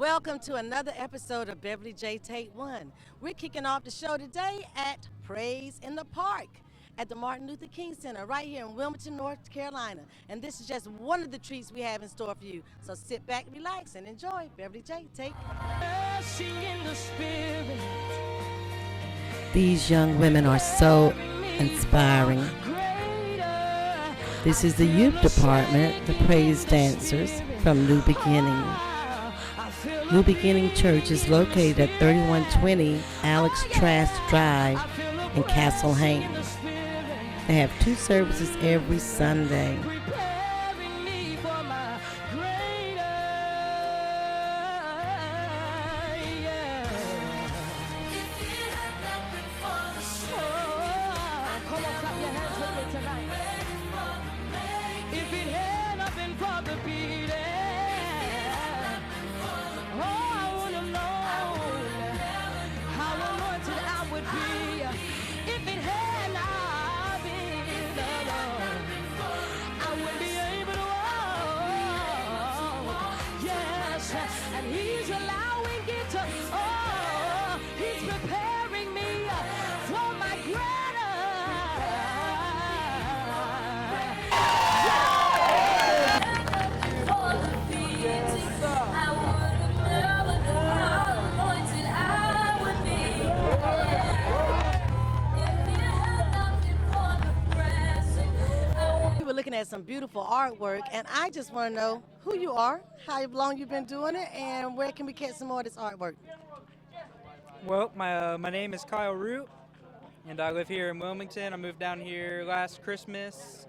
Welcome to another episode of Beverly J Take One. We're kicking off the show today at Praise in the Park at the Martin Luther King Center right here in Wilmington, North Carolina. And this is just one of the treats we have in store for you. So sit back, relax, and enjoy. Beverly J Take These young women are so inspiring. This is the youth department, the praise dancers from New Beginning. New Beginning Church is located at 3120 Alex Trask Drive in Castle Haynes. They have 2 services every Sunday. Looking at some beautiful artwork, and I just want to know who you are, how long you've been doing it, and where can we get some more of this artwork? Well, my name is Kyle Root, and I live here in Wilmington. I moved down here last Christmas.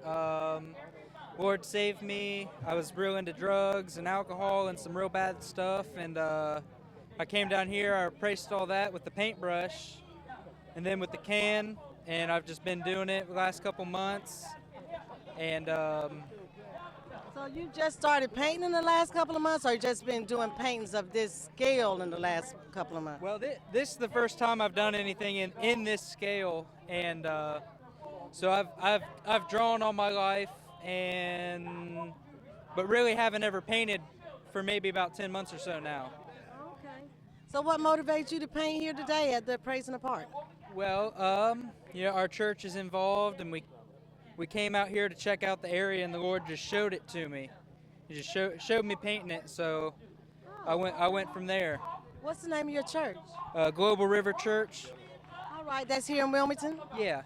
Lord saved me. I was real into drugs and alcohol and some real bad stuff, and I came down here. I replaced all that with the paintbrush and then with the can, and I've just been doing it the last couple months. And so you just started painting in the last couple of months, or you just been doing paintings of this scale in the last couple of months? Well, this is the first time I've done anything in this scale, and so I've drawn all my life, but really haven't ever painted for maybe about 10 months or so now. Okay. So what motivates you to paint here today at the Praise in the Park? Well, our church is involved, and we came out here to check out the area, and the Lord just showed it to me. He just showed me painting it, so I went from there. What's the name of your church? Global River Church. All right, that's here in Wilmington? Yeah.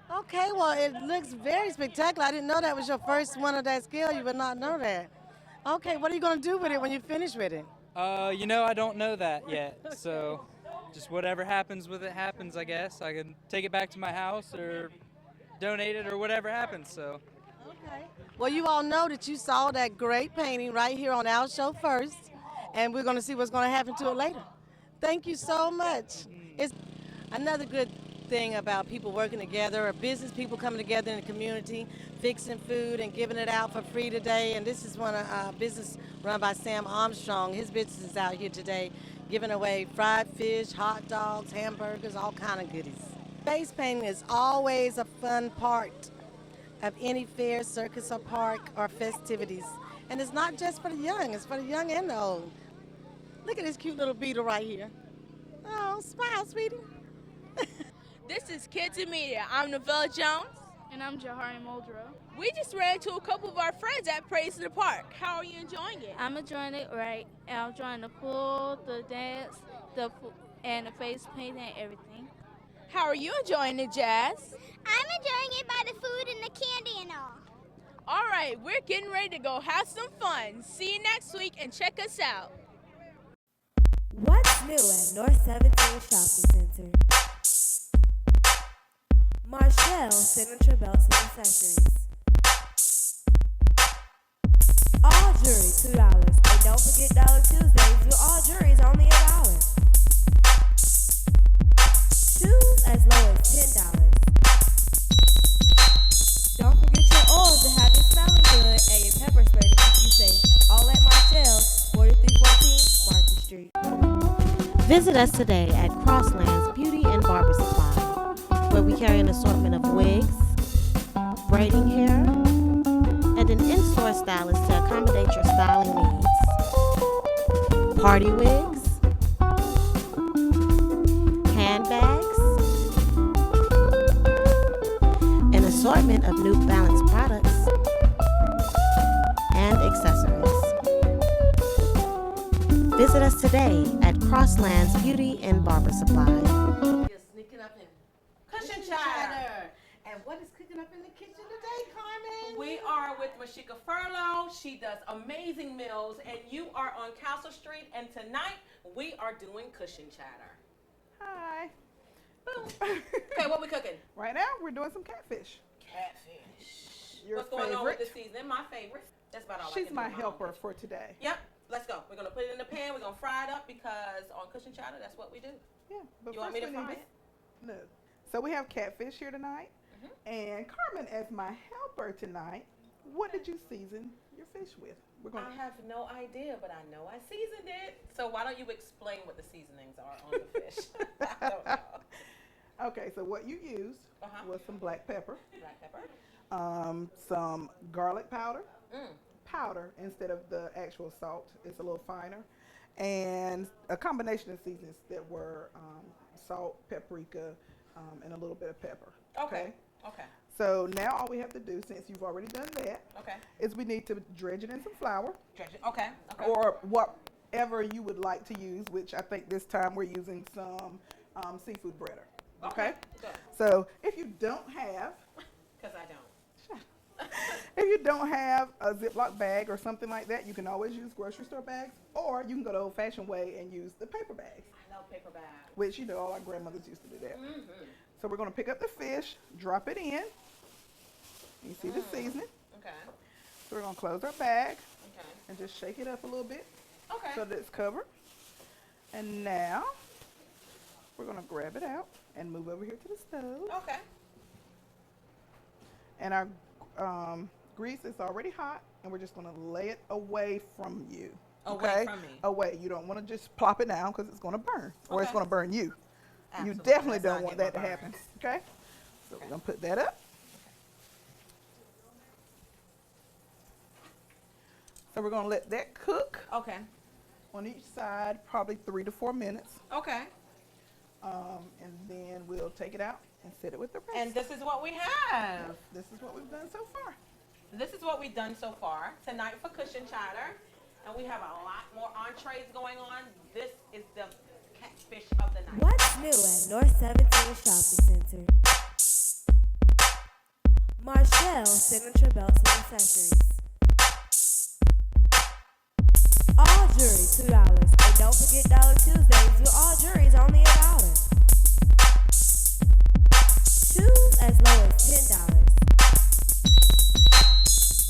Okay, well, it looks very spectacular. I didn't know that was your first one of that scale. You would not know that. Okay, what are you going to do with it when you finish with it? I don't know that yet, so just whatever happens with it happens, I guess. I can take it back to my house or donate it or whatever happens. So okay, well, you all know that you saw that great painting right here on our show first, and we're going to see what's going to happen to it later. Thank you so much. It's another good thing about people working together, or business people coming together in the community, fixing food and giving it out for free today. And this is one of business run by Sam Armstrong. His business is out here today giving away fried fish, hot dogs, hamburgers, all kind of goodies. Face painting is always a fun part of any fair, circus, or park, or festivities. And it's not just for the young, it's for the young and the old. Look at this cute little beetle right here. Oh, smile, sweetie. This is Kids in Media. I'm Novella Jones. And I'm Jahari Muldrow. We just ran into a couple of our friends at Praise in the Park. How are you enjoying it? I'm enjoying it right. I'm enjoying the pool, the dance, and the face painting and everything. How are you enjoying it, Jazz? I'm enjoying it by the food and the candy and all. All right, we're getting ready to go have some fun. See you next week and check us out. What's new at North 17 Shopping Center? Micheal signature belts and accessories. All jewelry $2. And don't forget Dollar Tuesdays with all jewelry only $1. Shoes as low as $10. Don't forget your oil to have you smelling good and your pepper spray to keep you safe. All at Micheal, 4314 Market Street. Visit us today at Crosslands Beauty and Barber Supply, where we carry an assortment of wigs, braiding hair, and an in-store stylist to accommodate your styling needs. party wigs, handbags, an assortment of New Balance products, and accessories. Visit us today at Crosslands Beauty and Barber Supply. Sneaking up in Cushion chatter. And what is cooking up in the kitchen today, Carmen? We are with Micheal Furlow. She does amazing meals, and you are on Castle Street. And tonight we are doing cushion chatter. Hi. Boom. Okay, what we cooking? Right now, we're doing some catfish. Catfish. Your What's going on with favorite? this season? My favorite. That's about all I She's can my do in helper own for today. Yep. Let's go. We're gonna put it in the pan. We're gonna fry it up because on cushion chatter, that's what we do. Yeah, but You want me to first we fry need it? No. So we have catfish here tonight, and Carmen as my helper tonight. What did you season your fish with? We're I have no idea, but I know I seasoned it. So why don't you explain what the seasonings are on the fish? I don't know. Okay, so what you used was some black pepper, Black pepper. some garlic powder, Mm. powder instead of the actual salt. It's a little finer, and a combination of seasonings that were salt, paprika, and a little bit of pepper. Okay. Okay. So now all we have to do, since you've already done that, Okay. is we need to dredge it in some flour Dredge it. Okay. Okay. or whatever you would like to use, which I think this time we're using some seafood breader. Okay? Good. So if you don't have, Because I don't. if you don't have a Ziploc bag or something like that, you can always use grocery store bags, or you can go the old-fashioned way and use the paper bags, I love paper bags. which, you know, all our grandmothers used to do that. Mm-hmm. So we're going to pick up the fish, drop it in. You see the seasoning. Okay. So we're going to close our bag Okay. and just shake it up a little bit Okay. so that it's covered. And now we're going to grab it out and move over here to the stove. Okay. And our grease is already hot, and we're just going to lay it away from you. Away from me. Away. You don't want to just plop it down because it's going to burn, or it's Okay. going to burn you. Absolutely. You definitely Let's don't not want get that no to happen. burns. Okay? So we're going to put that up. So we're going to let that cook Okay. on each side, probably 3 to 4 minutes. Okay. And then we'll take it out and set it with the rest. And this is what we have. This is what we've done so far. This is what we've done so far tonight for cushion chatter. And we have a lot more entrees going on. This is the catfish of the night. What's new at North 17 Shopping Center? Micheal Signature Belts and Accessories. All jewelry $2. And don't forget Dollar Tuesdays with all jewelry is only $1. Shoes as low as $10.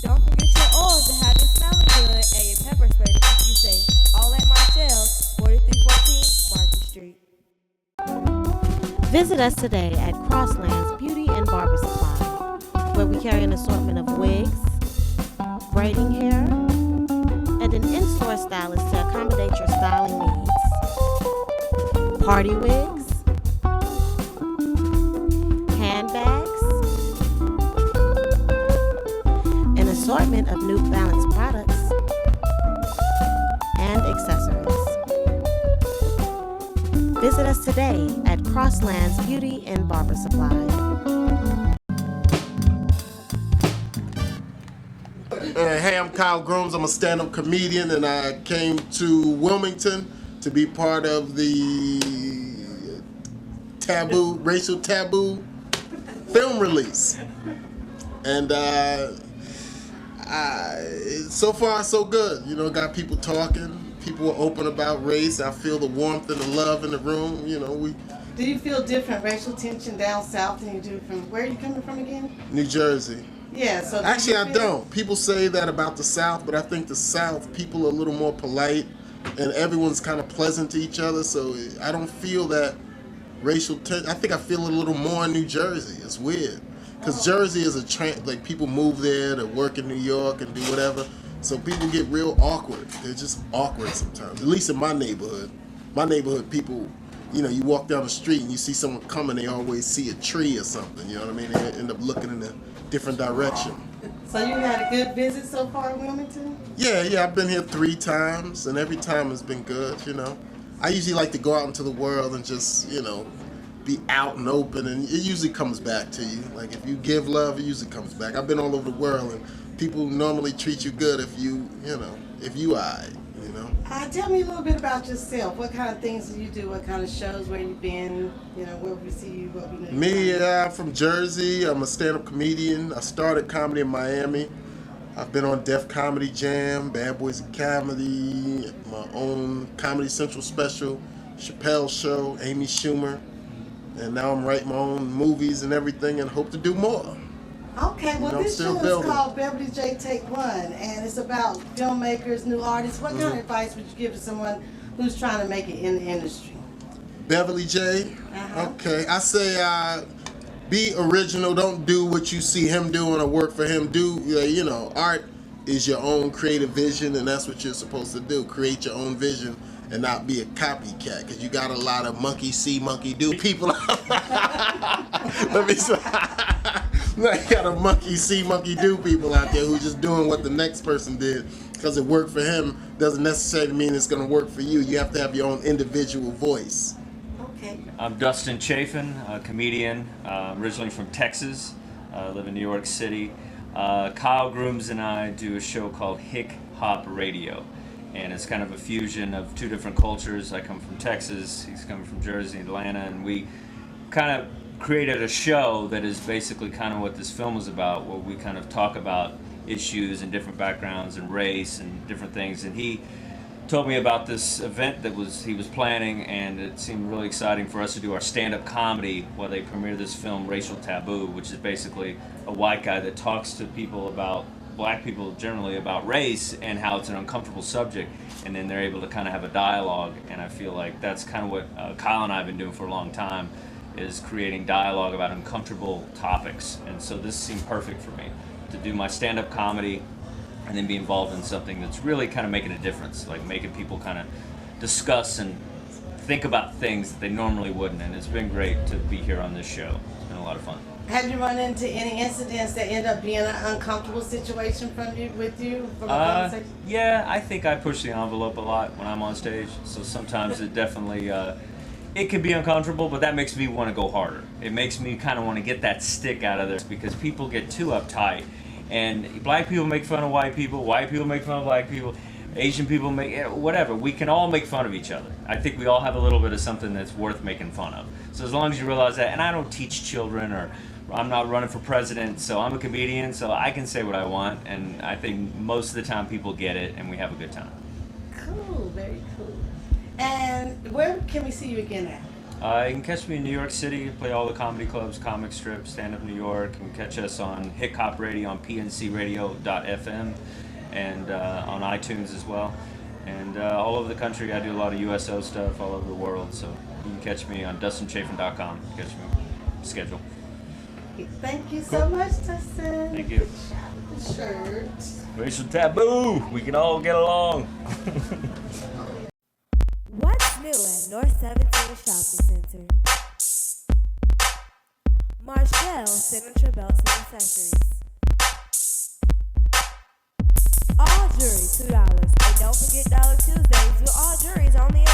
Don't forget your oils to have you smelling good and your pepper spray to keep you safe. All at Micheal, 4314 Market Street. Visit us today at Crosslands Beauty and Barber Supply, where we carry an assortment of wigs, braiding hair, and an in-store stylist to accommodate your styling needs. Party wigs, handbags, an assortment of New Balance products, and accessories. Visit us today at Crosslands Beauty and Barber Supply. Hey, I'm Kyle Grooms. I'm a stand-up comedian, and I came to Wilmington to be part of the racial taboo film release. And so far, so good. You know, got people talking. People are open about race. I feel the warmth and the love in the room. You know, Do you feel different racial tension down south than you do from where are you coming from again? New Jersey. Yeah, so Actually, I don't. People say that about the South, but I think the South, people are a little more polite, and everyone's kind of pleasant to each other, so I don't feel that racial tension. I think I feel a little more in New Jersey. It's weird. Because Jersey is like people move there to work in New York and do whatever, so people get real awkward. They're just awkward sometimes, at least in my neighborhood. My neighborhood, people you walk down the street and you see someone coming, they always see a tree or something. You know what I mean? They end up looking in a different direction. So you had a good visit so far in Wilmington? Yeah, I've been here 3 times, and every time it's been good. I usually like to go out into the world and just, be out and open, and it usually comes back to you. Like, if you give love, it usually comes back. I've been all over the world, and people normally treat you good if you alright. Tell me a little bit about yourself. What kind of things do you do? What kind of shows? Where you been? Where we see you? What we know. Me, I'm from Jersey. I'm a stand-up comedian. I started comedy in Miami. I've been on Def Comedy Jam, Bad Boys of Comedy, my own Comedy Central special, Chappelle Show, Amy Schumer. And now I'm writing my own movies and everything and hope to do more. Okay, well, this show building. is called Beverly J Take One, and it's about filmmakers, new artists. What kind of advice would you give to someone who's trying to make it in the industry? Beverly J? Okay, I say be original. Don't do what you see him doing or work for him. Art is your own creative vision, and that's what you're supposed to do. Create your own vision and not be a copycat, because you got a lot of monkey see, monkey do people. Let me say, I got a monkey see, monkey do people out there who just doing what the next person did because it worked for him doesn't necessarily mean it's going to work for you. You have to have your own individual voice. Okay. I'm Dustin Chafin, a comedian, originally from Texas. Live in New York City. Kyle Grooms and I do a show called Hick Hop Radio. And it's kind of a fusion of 2 different cultures. I come from Texas, he's coming from Jersey, Atlanta, and we kind of created a show that is basically kind of what this film was about, where we kind of talk about issues and different backgrounds and race and different things. And he told me about this event that he was planning, and it seemed really exciting for us to do our stand-up comedy while they premiere this film, Racial Taboo, which is basically a white guy that talks to people about black people generally about race and how it's an uncomfortable subject, and then they're able to kind of have a dialogue. And I feel like that's kind of what Kyle and I have been doing for a long time, is creating dialogue about uncomfortable topics. And so this seemed perfect for me to do my stand-up comedy and then be involved in something that's really kind of making a difference, like making people kind of discuss and think about things that they normally wouldn't. And it's been great to be here on this show. It's been a lot of fun. Have you run into any incidents that end up being an uncomfortable situation with you from the conversation? Yeah, I think I push the envelope a lot when I'm on stage. So sometimes it definitely, it can be uncomfortable, but that makes me want to go harder. It makes me kind of want to get that stick out of there, because people get too uptight. And black people make fun of white people make fun of black people, Asian people make, whatever. We can all make fun of each other. I think we all have a little bit of something that's worth making fun of. So as long as you realize that, and I don't teach children, or I'm not running for president, so I'm a comedian, so I can say what I want, and I think most of the time people get it, and we have a good time. Cool, very cool. And where can we see you again at? You can catch me in New York City, play all the comedy clubs, comic strips, stand up New York. You can catch us on Hick Hop Radio on pncradio.fm, and on iTunes as well. And all over the country. I do a lot of USO stuff all over the world, so you can catch me on DustinChafin.com. Catch me schedule. Thank you so much, Dustin. Thank you. The shirt. Racial Taboo. We can all get along. What's new at North 17 Shopping Center? Marshall signature belts and accessories. All jewelry $2, and don't forget Dollar Tuesdays with all jewelry's only $1.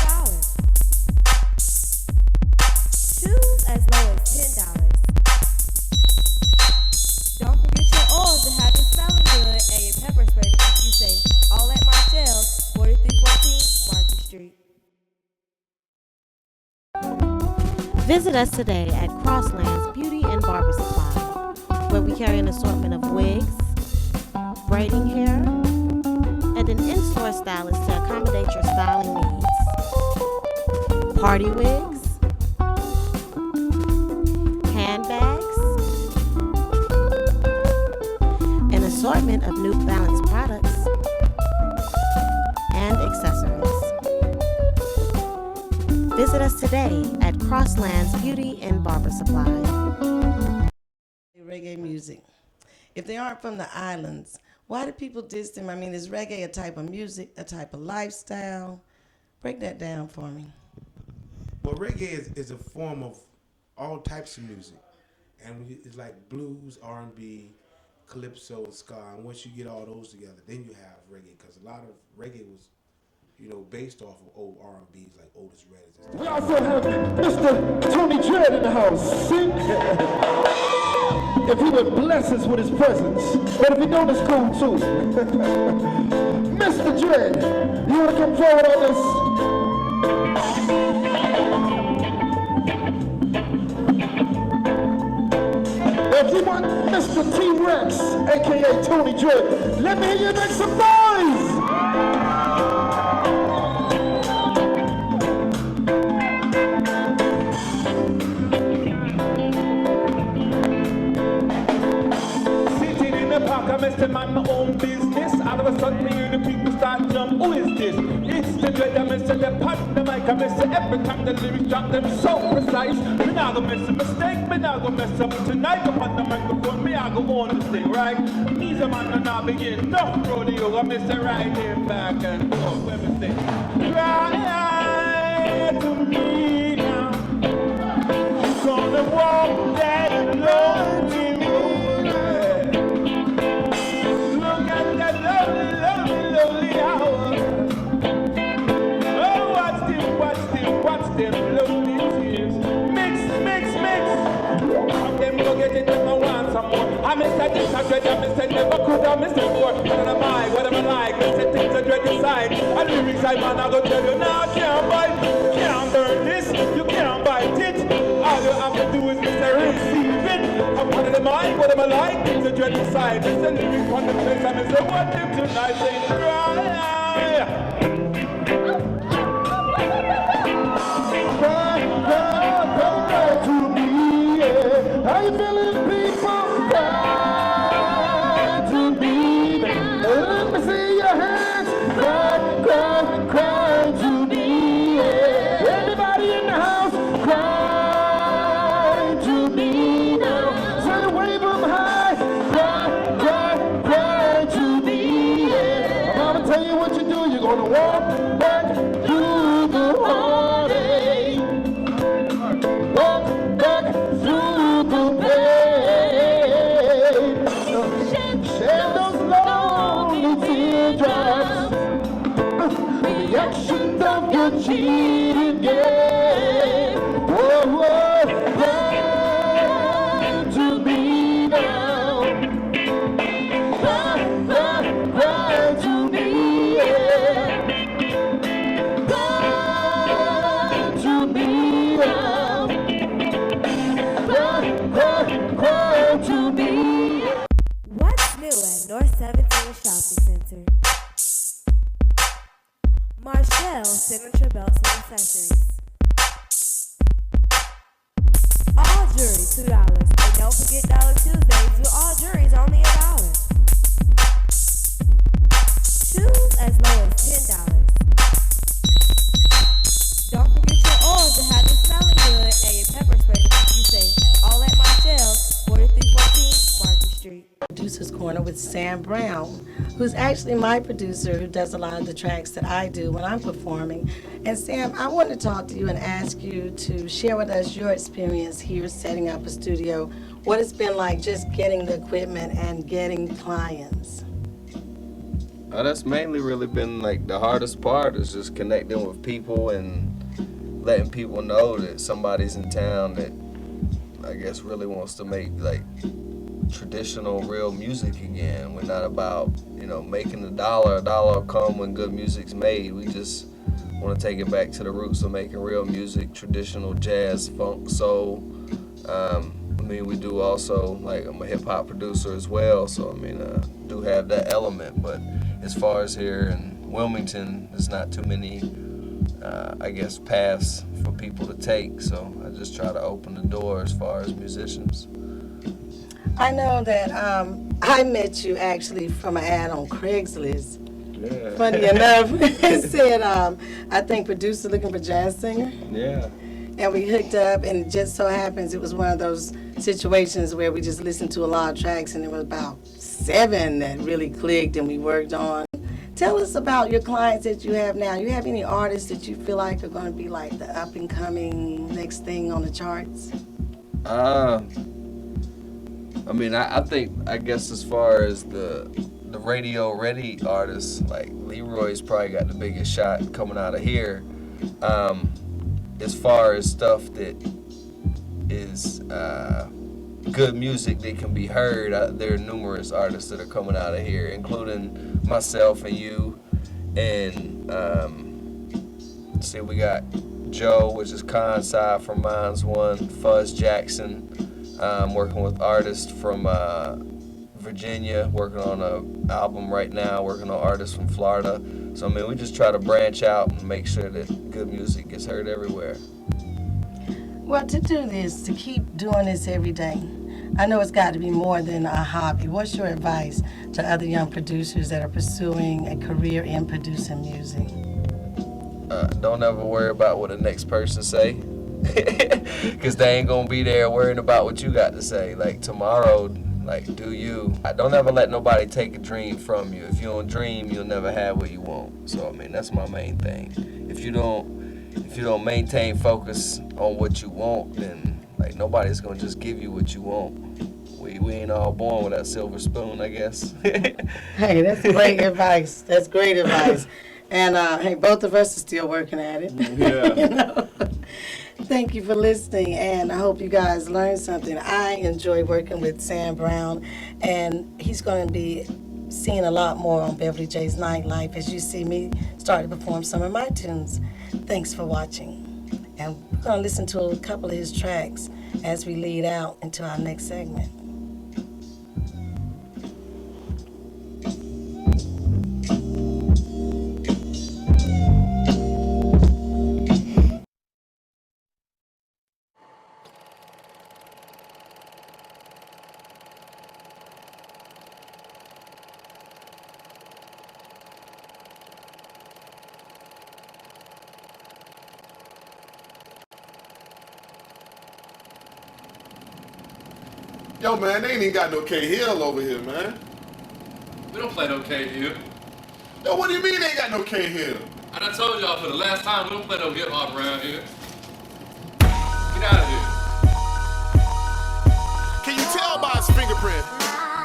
Shoes as low as $10. Don't forget your oils to have you smelling good, and your pepper spray to keep you safe. All at Micheal, 4314 Market Street. Visit us today at Crosslands Beauty and Barber Supply, where we carry an assortment of wigs, braiding hair, and an in-store stylist to accommodate your styling needs. Party wigs, handbags, an assortment of New Balance products, and accessories. Visit us today at Crosslands Beauty and Barber Supply. Reggae music. If they aren't from the islands, why do people diss them? I mean, is reggae a type of music, a type of lifestyle? Break that down for me. Well, reggae is a form of all types of music, and it's like blues, R&B, calypso, and ska. And once you get all those together, then you have reggae, because a lot of reggae was, based off of old R&Bs like Otis Redding. We also have Mr. Tony Dredd in the house. See? If he would bless us with his presence, but if he don't, it's cool too. Mr. Dredd, you want to come forward on this? If you want Mr. T-Rex, aka Tony Dredd, let me hear you make some noise! Sitting in the park, I must mind my own business. All of a sudden, me hear the people start jump. Who is this? It's the Dredd, I miss the pop the mic, I miss it every time the lyrics drop them so precise. Me not gonna miss a mistake, me not gonna mess up tonight. Up on the microphone, me I go on this thing, right? He's a man and I begin. No rodeo, I miss it right here, back and forth. Let me sing. Right to me now. You're gonna walk that lonely road. Look at that lonely, lonely, lonely hour. Oh, watch them lonely tears. Mix. From them go get it if I want some more. I miss that this, I dread, I miss it, never could I miss it before. What am I, what am I like? Miss it, things I dread inside. And lyrics I man, I go tell you now, can't bite, you can't burn this, you can't bite it. All you have to do is miss it, receive it. I'm one of the mind, what am I like? Things I dread inside. Miss the lyrics on the place, I miss it, what them tonight, say cry. Cry to me, yeah. How you feeling, people? Cry to me. Let me see your hands. Cry to me, yeah. Everybody in the house, cry to me now. Say wave them high. Cry to me, yeah. I'm gonna tell you what you do. You're gonna walk back through the heartache. Walk back through the pain. Shed those lonely teardrops. The action of your cheating game. Whoa, cry to me now. Cry to me, yeah. Cry to me now. Cry to me. What's new at North 17 Shopping Center? Micheal signature belts and accessories. All jewelry $2. And don't forget Dollar Tuesdays with all jewelry's only $1. Shoes as low as $10. Don't forget your oils to have you smelling good and your pepper spray to keep you safe. All at Micheal, 4314 Market Street. Producer's Corner with Sam Brown, who's actually my producer who does a lot of the tracks that I do when I'm performing. And Sam, I want to talk to you and ask you to share with us your experience here setting up a studio, what it's been like just getting the equipment and getting clients. That's mainly really been like the hardest part, is just connecting with people and letting people know that somebody's in town that I guess really wants to make like traditional real music again. We're not about, making a dollar will come when good music's made. We just want to take it back to the roots of making real music, traditional jazz, funk, soul. We do also, like, I'm a hip hop producer as well, so do have that element. But as far as here in Wilmington, there's not too many, paths for people to take. So I just try to open the door as far as musicians. I know that I met you actually from an ad on Craigslist. Yeah. Funny enough, it said, I think producer looking for jazz singer. Yeah. And we hooked up, and it just so happens it was one of those situations where we just listened to a lot of tracks, and there was about 7 that really clicked and we worked on Tell us about your clients that you have now. You have any artists that you feel like are going to be like the up and coming next thing on the charts? I mean, I guess as far as the radio ready artists, like Leroy's probably got the biggest shot coming out of here. As far as stuff that is good music that can be heard, there are numerous artists that are coming out of here, including myself and you. And see, we got Joe, which is Conside from Mines One, Fuzz Jackson, working with artists from Virginia, working on an album right now, working on artists from Florida. So I mean, we just try to branch out and make sure that good music gets heard everywhere. Well, to do this, to keep doing this every day, I know it's got to be more than a hobby. What's your advice to other young producers that are pursuing a career in producing music? Don't ever worry about what the next person say, because they ain't gonna be there worrying about what you got to say. Like tomorrow, like do you. Don't ever let nobody take a dream from you. If you don't dream, you'll never have what you want. So I mean, that's my main thing. If you don't maintain focus on what you want, then like nobody's gonna just give you what you want. We ain't all born with that silver spoon, I guess. Hey, that's great advice. That's great advice. And hey, both of us are still working at it. Yeah. You know? Thank you for listening, and I hope you guys learned something. I enjoy working with Sam Brown, and he's going to be seeing a lot more on Beverly J's Nightlife as you see me start to perform some of my tunes. Thanks for watching. And we're going to listen to a couple of his tracks as we lead out into our next segment. Yo, man, they ain't even got no K-Hill over here, man. We don't play no K-Hill. Yo, what do you mean they ain't got no K-Hill? I done told y'all for the last time, we don't play no hip-hop around here. Get out of here. Can you tell by his fingerprint?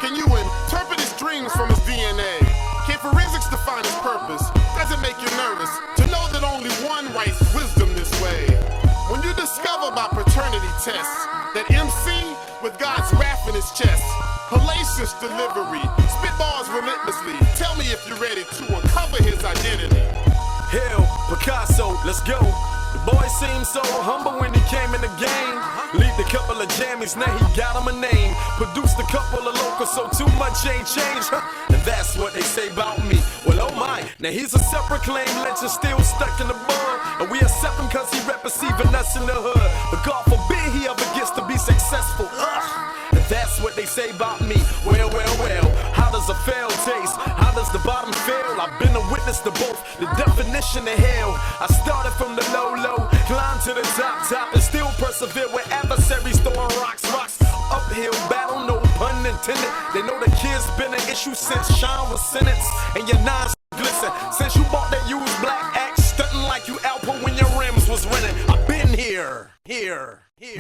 Can you interpret his dreams from his DNA? Can forensics define his purpose? Does it make you nervous to know that only one writes wisdom this way? When you discover by paternity tests that MC with God's wrath in his chest, hellacious delivery, spitballs relentlessly. Tell me if you're ready to uncover his identity. Hell, Picasso, let's go. The boy seemed so humble when he came in the game. Leaked a couple of jammies, now he got him a name. Produced a couple of locals, so too much ain't changed. And that's what they say about me. Well, oh my, now he's a separate claim, legend still stuck in the mud. And we accept him cause he representing us in the hood. But God forbid he ever gets to be successful. And that's what they say about me. Well, how does a fail taste? How does the bottom feel? I've been a witness to both, the definition of hell. I started from the low, climbed to the top, and still persevere with adversaries throwing rocks. Uphill battle, no pun intended. They know the kid's been an issue since Sean was sentenced. And your nines glisten since you bought that used black axe, stunting like you Alpo when your rims was rented. I've been here.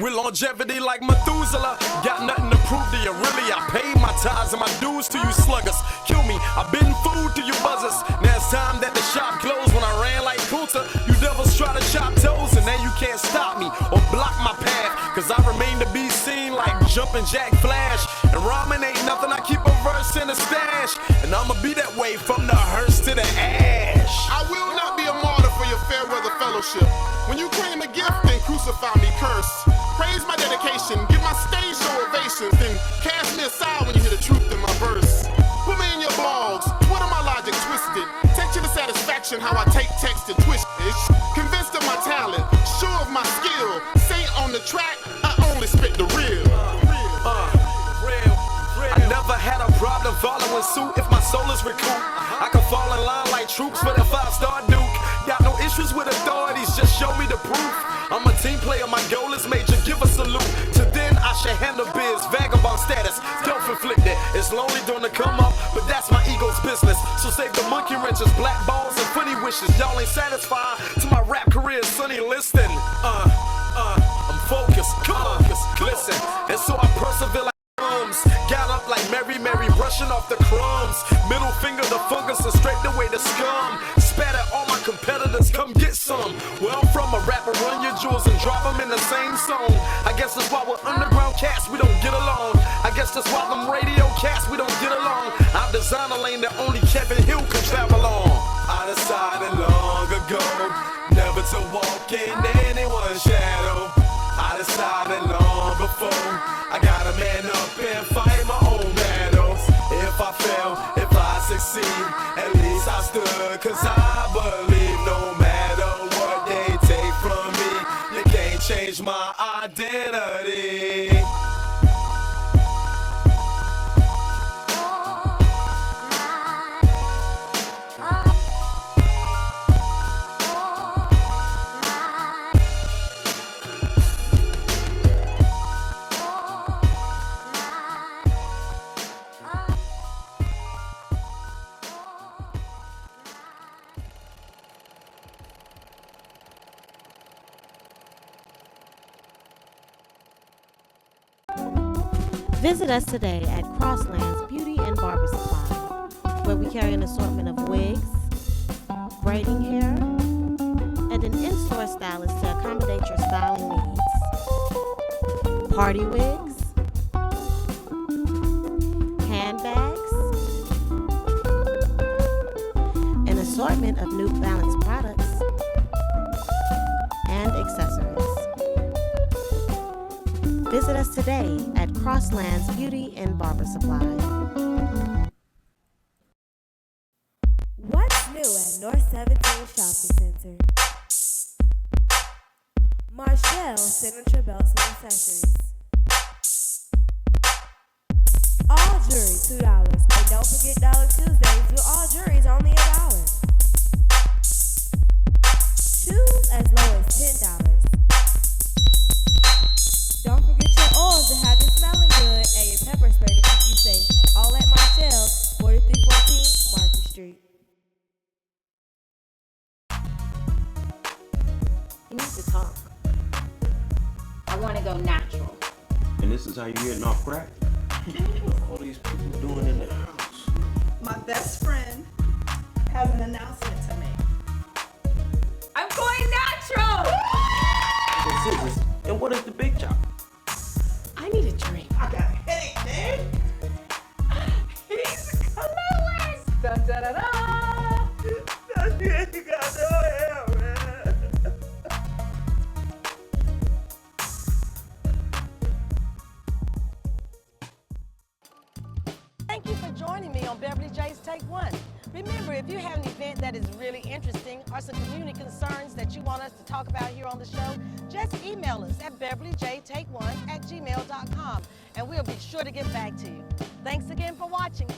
With longevity like Methuselah, got nothing to prove to you, really. I paid my tithes and my dues to you sluggers. Kill me, I've been food to you buzzers. Now it's time that the shop closed. When I ran like Kunta, you devils try to chop toes, and now you can't stop me or block my path, cause I remain to be seen like Jumpin' Jack Flash. And ramen ain't nothing, I keep a verse in a stash. And I'ma be that way from the hearse to the ash. I will not be a martyr for your fair weather fellowship. When you claim a gift, then crucify me, curse. Praise my dedication, give my stage show ovations, then cast me aside when you hear the truth in my verse. Put me in your blogs, Twitter my logic twisted. Text you to satisfaction how I take text and twist it. Convinced of my talent, sure of my skill. Say on the track, I only spit the real. I never had a problem following suit if my soul is recouped. I can fall in line like troops for the 5-star Duke. Got no issues with authorities, just show me the proof. I'm a team player, my goal is major, give a salute. To then I should handle biz, vagabond status, self-inflicted. It's lonely during the come up, but that's my ego's business. So save the monkey wrenches, black balls, and funny wishes. Y'all ain't satisfied till my rap career is sunny. Listen, I'm focused, listen. And so I persevere like crumbs. Got up like Mary, brushing off the crumbs. Middle finger the fungus and straight away the scum. Spat at all my competitors, come get some. Where I'm from, a rapper run your jewels and drop them in the same song. I guess that's why we're underground cats, we don't get along. I guess that's why them radio cats, we don't get along. I've designed a lane that only Kevin Hill can travel on. I decided long ago never to walk in anyone's shadow. I decided long before I gotta man up and fight my own battles. If I fail, if I succeed, at least I stood. Cause I believe no matter what they take from me, you can't change my identity. Visit us today at Crosslands Beauty and Barber Supply, where we carry an assortment of wigs, braiding hair, and an in-store stylist to accommodate your styling needs. Party wigs, handbags, an assortment of New Balance products, and accessories. Visit us today at Crosslands Beauty and Barber Supply. What's new at North 17 Shopping Center? Micheal signature belts and accessories. All jewelry $2. And don't forget Dollar Tuesdays with all jewelry's only $1. Shoes as low as $10. Don't forget your oils to have you smelling good and your pepper spray to keep you safe. All at Micheal, 4314 Market Street. You need to talk. I want to go natural. And this is how you getting off crack? All these people doing in the house. My best friend has an announcement to make. I'm going natural! Scissors. And what is the big chop? I need a drink. I got a headache, man. He's clueless! Da da da da! You got no hair, man. Thank you for joining me on Beverly J's Take One. Remember, if you have an event that is really interesting or some community concerns that you want us to talk about here on the show, just email us at beverlyjtake1@gmail.com and we'll be sure to get back to you. Thanks again for watching.